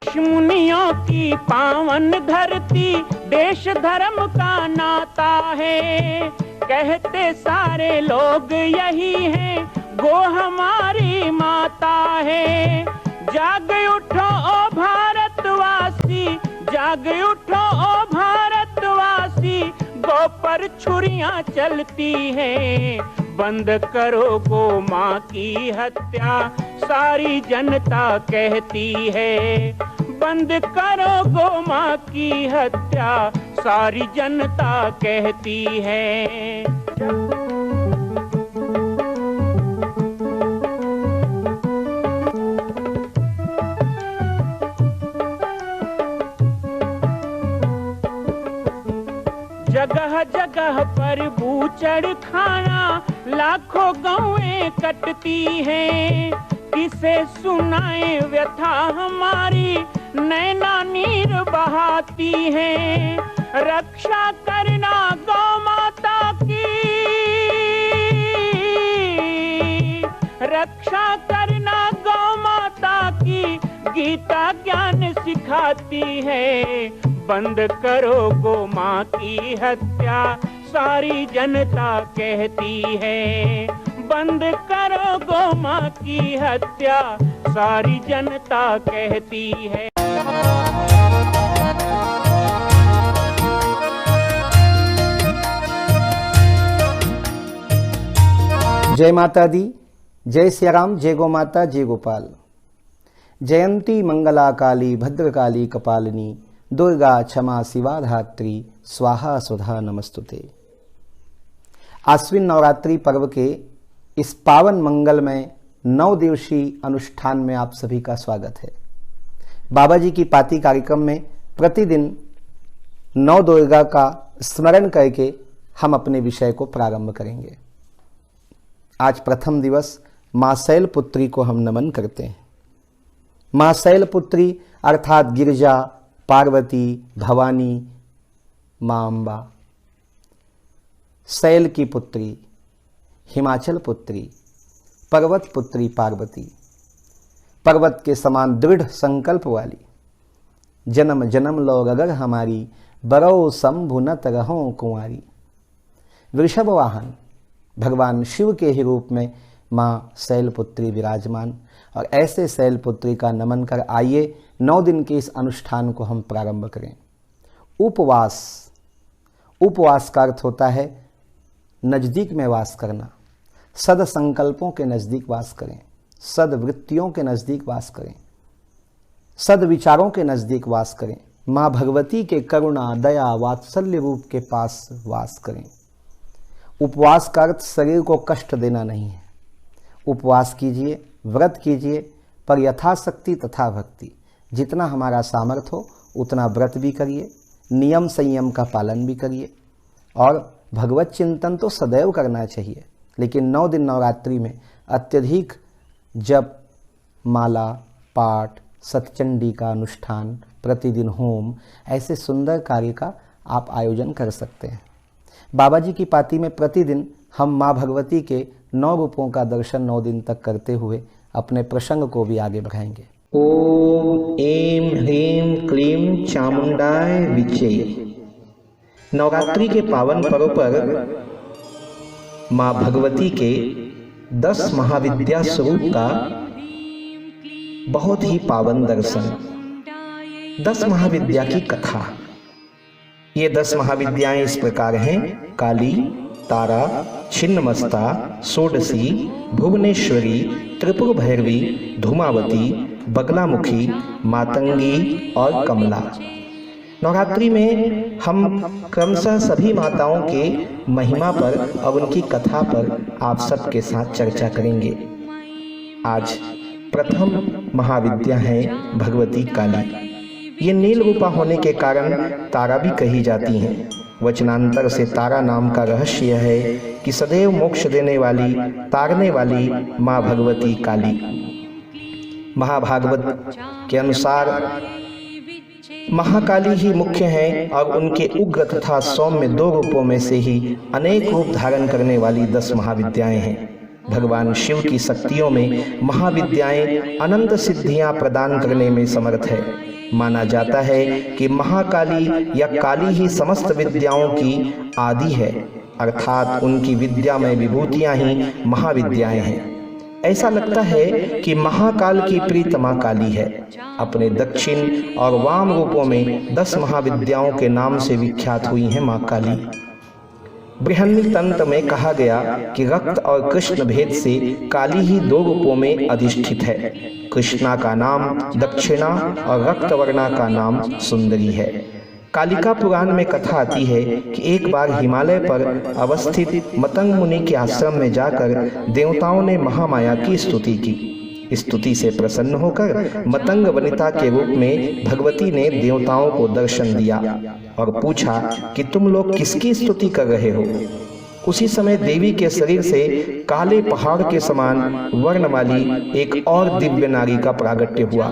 ऋषि मुनियों की पावन धरती, देश धर्म का नाता है। कहते सारे लोग यही हैं, गो हमारी माता है। जाग उठो ओ भारतवासी, जाग उठो ओ भारतवासी, गो पर छुरियां चलती हैं। बंद करो गो माँ की हत्या, सारी जनता कहती है। बंद करो गो माँ की हत्या, सारी जनता कहती है। जगह जगह पर बूचड़ खाना, लाखों गौएं कटती हैं। किसे सुनाए व्यथा हमारी, नैना नीर बहाती हैं। रक्षा करना गौ माता की, रक्षा करना गौ माता की, गीता ज्ञान सिखाती है। बंद करो गो माँ की हत्या, सारी जनता कहती है। बंद करो गो माँ की हत्या, सारी जनता कहती है। जय माता दी, जय सिया राम, जय गो माता, जय गोपाल। जयंती मंगला काली, भद्रकाली कपालिनी, दुर्गा क्षमा शिवा धात्री, स्वाहा सुधा नमस्तुते। आश्विन नवरात्रि पर्व के इस पावन मंगलमय 9 दिवसीय अनुष्ठान में आप सभी का स्वागत है। बाबा जी की पाती कार्यक्रम में प्रतिदिन 9 दुर्गा का स्मरण करके हम अपने विषय को प्रारंभ करेंगे। आज प्रथम दिवस मां शैलपुत्री को हम नमन करते हैं। मां शैलपुत्री अर्थात गिरिजा, पार्वती, भवानी, मां अम्बा, शैल की पुत्री, हिमाचल पुत्री, पर्वत पुत्री पार्वती, पर्वत के समान दृढ़ संकल्प वाली, जन्म जन्म लो अगर हमारी, बरो शंभु न तरहों कुंवारी। वृषभ वाहन भगवान शिव के ही रूप में मां शैलपुत्री विराजमान, और ऐसे शैलपुत्री का नमन कर आइए 9 दिन के इस अनुष्ठान को हम प्रारंभ करें। उपवास, उपवास का अर्थ होता है नज़दीक में वास करना। सद संकल्पों के नज़दीक वास करें, सद वृत्तियों के नज़दीक वास करें, सद विचारों के नज़दीक वास करें। माँ भगवती के करुणा, दया, वात्सल्य रूप के पास वास करें। उपवास का अर्थ शरीर को कष्ट देना नहीं है। उपवास कीजिए, व्रत कीजिए, पर यथाशक्ति तथा भक्ति। जितना हमारा सामर्थ्य हो उतना व्रत भी करिए, नियम संयम का पालन भी करिए, और भगवत चिंतन तो सदैव करना चाहिए। लेकिन 9 दिन नवरात्रि में अत्यधिक जप, माला, पाठ, सतचंडी का अनुष्ठान, प्रतिदिन होम, ऐसे सुंदर कार्य का आप आयोजन कर सकते हैं। बाबा जी की पाती में प्रतिदिन हम माँ भगवती के 9 रूपों का दर्शन 9 दिन तक करते हुए अपने प्रसंग को भी आगे बढ़ाएंगे। ओम ऐं ह्रीं क्लीं चामुंडाय विचे। नवरात्रि के पावन पर्व पर माँ भगवती के 10 महाविद्या स्वरूप का बहुत ही पावन दर्शन, 10 महाविद्या की कथा। ये 10 महाविद्याएं इस प्रकार हैं: काली, तारा, छिन्नमस्ता, षोडशी, भुवनेश्वरी, त्रिपुर भैरवी, धूमावती, बगलामुखी, मातंगी और कमला। नवरात्रि में हम क्रमशः सभी माताओं के महिमा पर और उनकी कथा पर आप सबके साथ चर्चा करेंगे। आज प्रथम महाविद्या है भगवती काली। ये नील रूपा होने के कारण तारा भी कही जाती हैं। वचनांतर से तारा नाम का रहस्य है कि सदैव मोक्ष देने वाली, तारने वाली माँ भगवती काली। महाभागवत के अनुसार महाकाली ही मुख्य हैं और उनके उग्र तथा सौम्य 2 रूपों में से ही अनेक रूप धारण करने वाली 10 महाविद्याएं हैं। भगवान शिव की शक्तियों में महाविद्याएं अनंत सिद्धियां प्रदान करने में समर्थ है। माना जाता है कि महाकाली या काली ही समस्त विद्याओं की आदि है, अर्थात उनकी विद्यामय विभूतियां ही महाविद्याएं हैं। ऐसा लगता है कि महाकाल की प्रीतमा काली है। अपने दक्षिण और वाम रूपों में 10 महाविद्याओं के नाम से विख्यात हुई हैं मां काली। बृहन्नी तंत्र में कहा गया कि रक्त और कृष्ण भेद से काली ही 2 रूपों में अधिष्ठित है। कृष्णा का नाम दक्षिणा और रक्तवर्णा का नाम सुंदरी है। कालिका पुराण में कथा आती है कि एक बार हिमालय पर अवस्थित मतंग मुनि के आश्रम में जाकर देवताओं ने महामाया की स्तुति की। स्तुति से प्रसन्न होकर मतंग वनिता के रूप में भगवती ने देवताओं को दर्शन दिया और पूछा कि तुम लोग किसकी स्तुति कर रहे हो। उसी समय देवी के शरीर से काले पहाड़ के समान वर्ण वाली एक और दिव्य नारी का प्रागट्य हुआ।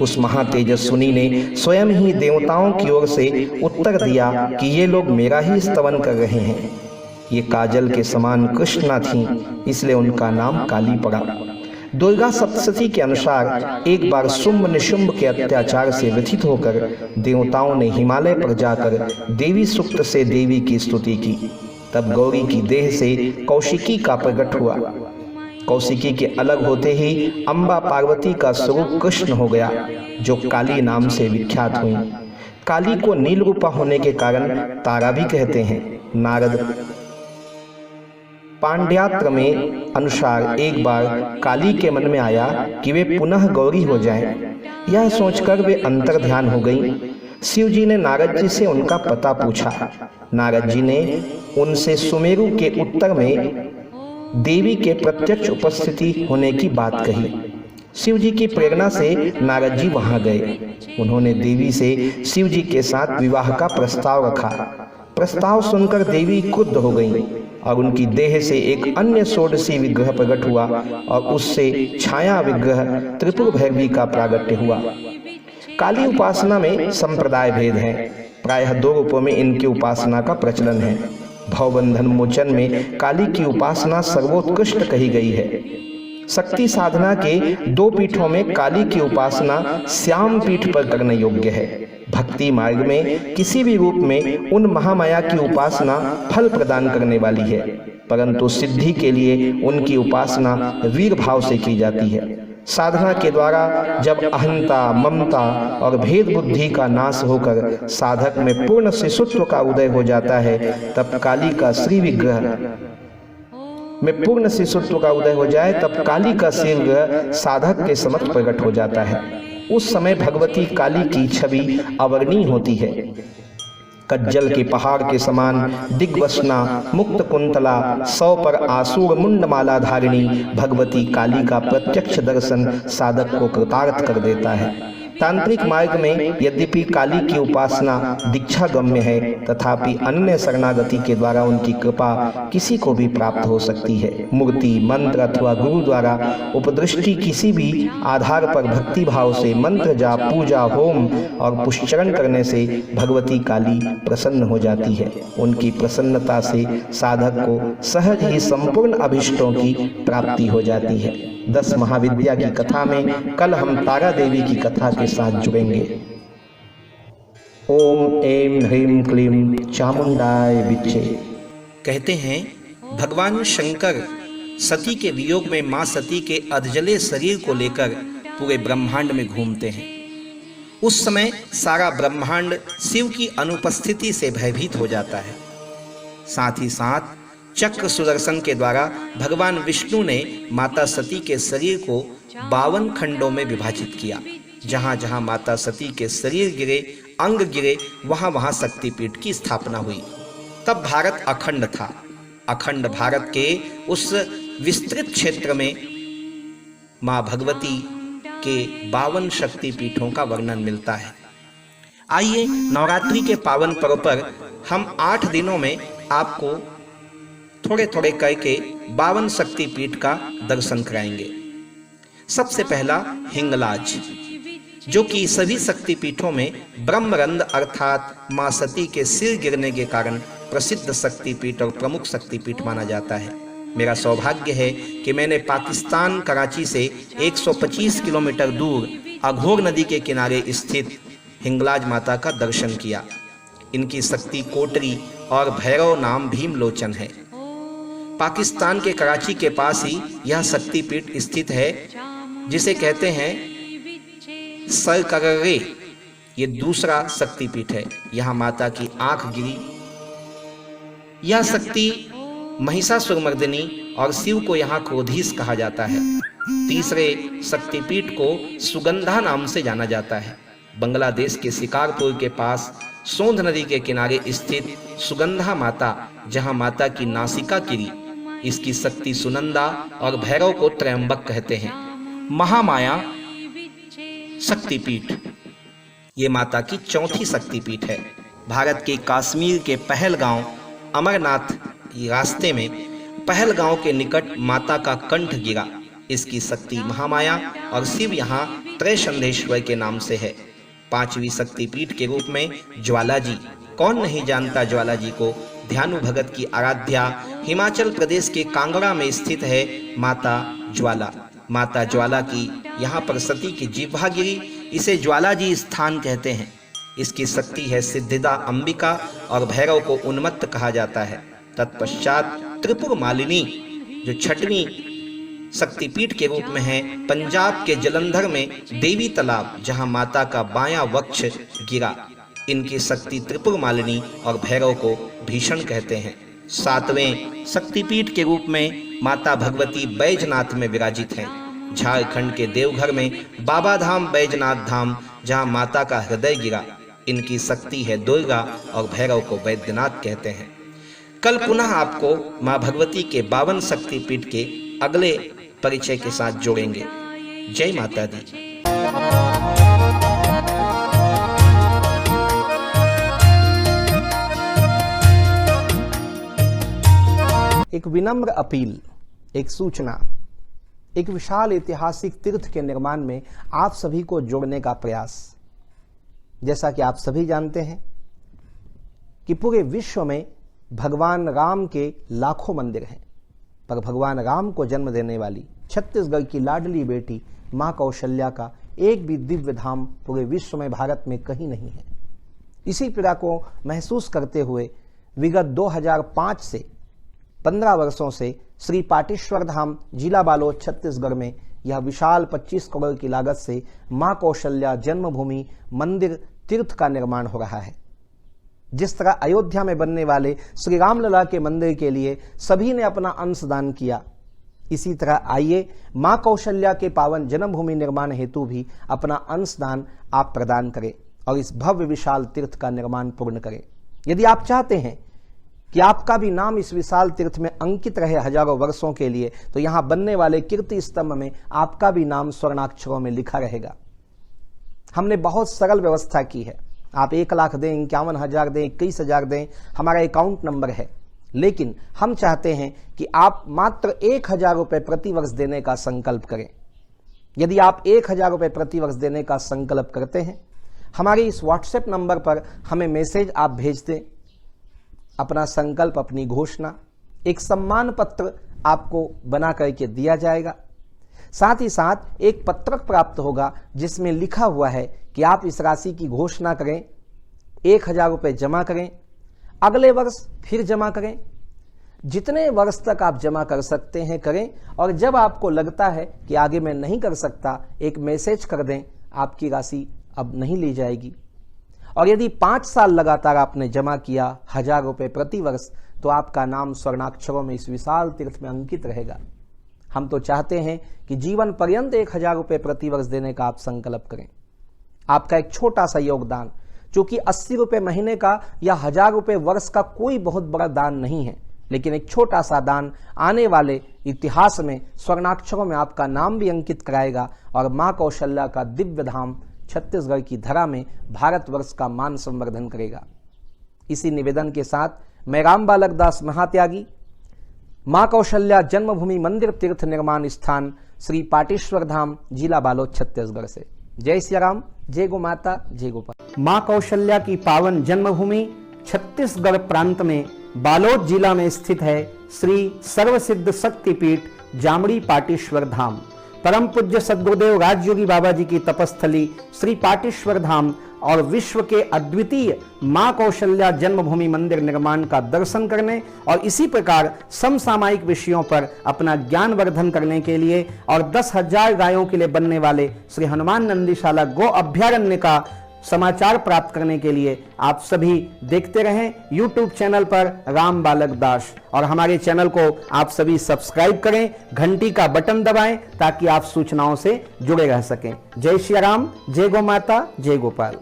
उस महातेजस्विनी ने स्वयं ही देवताओं की ओर से उत्तर दिया कि ये लोग मेरा ही स्तवन कर रहे हैं। ये काजल के समान कृष्णा थीं, इसलिए उनका नाम काली पड़ा। दुर्गा सप्तशती के अनुसार एक बार शुंभ निशुंभ के अत्याचार से व्यथित होकर देवताओं ने हिमालय पर जाकर देवी सूक्त से देवी की स्तुति की। तब गौरी की देह से कौशिकी का प्रकट हुआ। कौशिकी के अलग होते ही अम्बा पार्वती का स्वरूप कृष्ण हो गया, जो काली नाम से विख्यात हुई। काली को नील रूपा होने के कारण तारा भी कहते हैं। नारद पांड्यात्र में अनुसार एक बार काली के मन में आया कि वे पुनः गौरी हो जाएं। यह सोचकर वे अंतर ध्यान हो गईं। शिव जी ने नारद जी से उनका पता पूछा। नारद जी ने उनसे सुमेरु के उत्तर में देवी के प्रत्यक्ष उपस्थिति होने की बात कही। शिव जी की प्रेरणा से नारद जी वहां गए। उन्होंने देवी से शिव जी के साथ विवाह का प्रस्ताव रखा। प्रस्ताव सुनकर देवी क्रुद्ध हो गईं और उनकी देह से एक अन्य षोडशी विग्रह प्रकट हुआ और उससे छाया विग्रह त्रिपुर भैरवी का प्रागट्य हुआ। काली उपासना में संप्रदाय भेद हैं। प्रायः 2 रूपों में इनकी उपासना का प्रचलन है। भवबंधन मोचन में काली की उपासना सर्वोत्कृष्ट कही गई है। शक्ति साधना के 2 पीठों में काली की उपासना श्याम पीठ पर करने योग्य है। भक्ति मार्ग में किसी भी रूप में उन महामाया की उपासना फल प्रदान करने वाली है, परंतु सिद्धि के लिए उनकी उपासना वीर भाव से की जाती है। साधना के द्वारा जब अहंता, ममता और भेद बुद्धि का नाश होकर साधक में पूर्ण शिशुत्व का उदय हो जाता है, तब काली का श्री विग्रह में पूर्ण शिशुत्व का उदय हो जाए तब काली का श्री विग्रह साधक के समक्ष प्रकट हो जाता है। उस समय भगवती काली की छवि अवर्णीय होती है। कज्जल के पहाड़ के समान दिग्वसना, मुक्त कुंतला, 100 पर आसूर मुंडमाला धारिणी भगवती काली का प्रत्यक्ष दर्शन साधक को कृतार्थ कर देता है। तांत्रिक मार्ग में यद्यपि काली की उपासना दीक्षा गम्य है, तथापि अन्य शरणागति के द्वारा उनकी कृपा किसी को भी प्राप्त हो सकती है। मूर्ति, मंत्र अथवा गुरु द्वारा उपदृष्टि किसी भी आधार पर भक्ति भाव से मंत्र जाप, पूजा, होम और पुष्चरण करने से भगवती काली प्रसन्न हो जाती है। उनकी प्रसन्नता से साधक को सहज ही संपूर्ण अभिष्टों की प्राप्ति हो जाती है। 10 महाविद्या की कथा में कल हम तारा देवी की कथा के साथ जुड़ेंगे। ओम ऐं ह्रीं क्लीं चामुंडाय विच्चे। कहते हैं भगवान शंकर सती के वियोग में मां सती के अधजले शरीर को लेकर पूरे ब्रह्मांड में घूमते हैं। उस समय सारा ब्रह्मांड शिव की अनुपस्थिति से भयभीत हो जाता है। साथ ही साथ चक्र सुदर्शन के द्वारा भगवान विष्णु ने माता सती के शरीर को 52 खंडों में विभाजित किया। जहाँ जहाँ माता सती के शरीर गिरे, अंग गिरे, वहाँ वहाँ शक्तिपीठ की स्थापना हुई। तब भारत अखंड था। अखंड भारत के उस विस्तृत क्षेत्र में माँ भगवती के 52 शक्तिपीठों का वर्णन मिलता है। आइए नवरात्रि के पावन पर्व पर हम 8 दिनों में आपको थोड़े थोड़े करके 52 शक्तिपीठ का दर्शन कराएंगे। सबसे पहला हिंगलाज, जो कि सभी शक्तिपीठों में ब्रह्मरंध अर्थात मां सती के सिर गिरने के कारण प्रसिद्ध शक्तिपीठ और प्रमुख शक्तिपीठ माना जाता है। मेरा सौभाग्य है कि मैंने पाकिस्तान कराची से 125 किलोमीटर दूर अघोर नदी के किनारे स्थित हिंगलाज माता का दर्शन किया। इनकी शक्ति कोटरी और भैरव नाम भीमलोचन है। पाकिस्तान के कराची के पास ही यह शक्तिपीठ स्थित है, जिसे कहते हैं सरकर्रे। ये दूसरा शक्तिपीठ है। यहाँ माता की आंख गिरी। यह शक्ति महिषासुरमर्दिनी और शिव को यहाँ क्रोधीश कहा जाता है। तीसरे शक्तिपीठ को सुगंधा नाम से जाना जाता है। बांग्लादेश के शिकारपुर के पास सोंध नदी के किनारे स्थित सुगंधा माता, जहाँ माता की नासिका गिरी। इसकी शक्ति सुनंदा और भैरव को त्रयंबक कहते हैं। महामाया शक्तिपीठ ये माता की चौथी शक्तिपीठ है। भारत के कश्मीर के पहलगांव अमरनाथ रास्ते में पहलगांव के निकट माता का कंठ गिरा। इसकी शक्ति महामाया और शिव यहाँ त्रयसंधेश्वर के नाम से है। पांचवी शक्तिपीठ के रूप में ज्वाला जी। कौन नहीं जानता ज्वाला जी को। ध्यानु भगत की आराध्या हिमाचल प्रदेश के कांगड़ा में स्थित है माता ज्वाला। माता ज्वाला की यहाँ पर सती की जिह्वा गिरी। इसे ज्वाला जी स्थान कहते हैं। इसकी शक्ति है सिद्धिदा अंबिका और भैरव को उन्मत्त कहा जाता है। तत्पश्चात त्रिपुर मालिनी जो छठवीं शक्तिपीठ के रूप में है, पंजाब के जलंधर में देवी तालाब, जहां माता का बायां वक्ष गिरा। इनकी शक्ति त्रिपुर मालिनी और भैरव को भीषण कहते हैं। सातवें शक्तिपीठ के रूप में माता भगवती बैजनाथ में विराजित हैं। झारखंड के देवघर में बाबा धाम बैजनाथ धाम, जहां माता का हृदय गिरा। इनकी शक्ति है दुर्गा और भैरव को वैद्यनाथ कहते हैं। कल पुनः आपको मां भगवती के 52 शक्तिपीठ के अगले परिचय के साथ जोड़ेंगे। जय माता दी। एक विनम्र अपील, एक सूचना, एक विशाल ऐतिहासिक तीर्थ के निर्माण में आप सभी को जोड़ने का प्रयास। जैसा कि आप सभी जानते हैं कि पूरे विश्व में भगवान राम के लाखों मंदिर हैं, पर भगवान राम को जन्म देने वाली छत्तीसगढ़ की लाडली बेटी मां कौशल्या का एक भी दिव्य धाम पूरे विश्व में भारत में कहीं नहीं है। इसी पीड़ा को महसूस करते हुए विगत 2005 से 15 वर्षों से श्री पाटेश्वर धाम जिला बालोद छत्तीसगढ़ में यह विशाल 25 करोड़ की लागत से मां कौशल्या जन्मभूमि मंदिर तीर्थ का निर्माण हो रहा है। जिस तरह अयोध्या में बनने वाले श्री रामलला के मंदिर के लिए सभी ने अपना अंशदान किया, इसी तरह आइए मां कौशल्या के पावन जन्मभूमि निर्माण हेतु भी अपना अंशदान आप प्रदान करें और इस भव्य विशाल तीर्थ का निर्माण पूर्ण करें। यदि आप चाहते हैं कि आपका भी नाम इस विशाल तीर्थ में अंकित रहे हजारों वर्षों के लिए, तो यहां बनने वाले कीर्ति स्तंभ में आपका भी नाम स्वर्णाक्षरों में लिखा रहेगा। हमने बहुत सरल व्यवस्था की है। आप 1 लाख दें, 51,000 दें, 21,000 दें, हमारा अकाउंट नंबर है। लेकिन हम चाहते हैं कि आप मात्र 1,000 रुपये प्रति वर्ष देने का संकल्प करें। यदि आप 1,000 रुपये प्रति वर्ष देने का संकल्प करते हैं, हमारे इस व्हाट्सएप नंबर पर हमें मैसेज आप भेज दें। अपना संकल्प, अपनी घोषणा, एक सम्मान पत्र आपको बना करके दिया जाएगा। साथ ही साथ एक पत्रक प्राप्त होगा जिसमें लिखा हुआ है कि आप इस राशि की घोषणा करें, 1,000 रुपये जमा करें, अगले वर्ष फिर जमा करें, जितने वर्ष तक आप जमा कर सकते हैं करें, और जब आपको लगता है कि आगे मैं नहीं कर सकता, एक मैसेज कर दें, आपकी राशि अब नहीं ली जाएगी। और यदि 5 साल लगातार आपने जमा किया 1,000 रुपये प्रति वर्ष, तो आपका नाम स्वर्णाक्षरों में इस विशाल तीर्थ में अंकित रहेगा। हम तो चाहते हैं कि जीवन पर्यंत 1,000 रुपये प्रति वर्ष देने का आप संकल्प करें। आपका एक छोटा सा योगदान, जो कि 80 रुपये महीने का या 1,000 रुपये वर्ष का कोई बहुत बड़ा दान नहीं है, लेकिन एक छोटा सा दान आने वाले इतिहास में स्वर्णाक्षरों में आपका नाम भी अंकित कराएगा और मां कौशल्या का दिव्य धाम छत्तीसगढ़ की धरा में भारतवर्ष का मान संवर्धन करेगा। इसी निवेदन के साथ मैं राम बालक दास महात्यागी, मां कौशल्या जन्मभूमि मंदिर तीर्थ निर्माण स्थान श्री पाटेश्वर धाम जिला बालोद छत्तीसगढ़ से जय श्री राम, जय गो माता, जय गोपाल। मां कौशल्या की पावन जन्मभूमि छत्तीसगढ़ प्रांत में बालोद जिला में स्थित है श्री सर्वसिद्ध शक्तिपीठ जामड़ी पाटेश्वर धाम। परम पूज्य सद्गुरुदेव राजयोगी बाबा जी की तपस्थली श्री पाटेश्वर धाम और विश्व के अद्वितीय मां कौशल्या जन्मभूमि मंदिर निर्माण का दर्शन करने और इसी प्रकार समसामयिक विषयों पर अपना ज्ञान वर्धन करने के लिए और 10,000 गायों के लिए बनने वाले श्री हनुमान नंदीशाला गो अभ्यारण्य का समाचार प्राप्त करने के लिए आप सभी देखते रहें YouTube चैनल पर राम बालक दास, और हमारे चैनल को आप सभी सब्सक्राइब करें, घंटी का बटन दबाएं ताकि आप सूचनाओं से जुड़े रह सकें। जय श्री राम, जय गौ माता, जय गोपाल।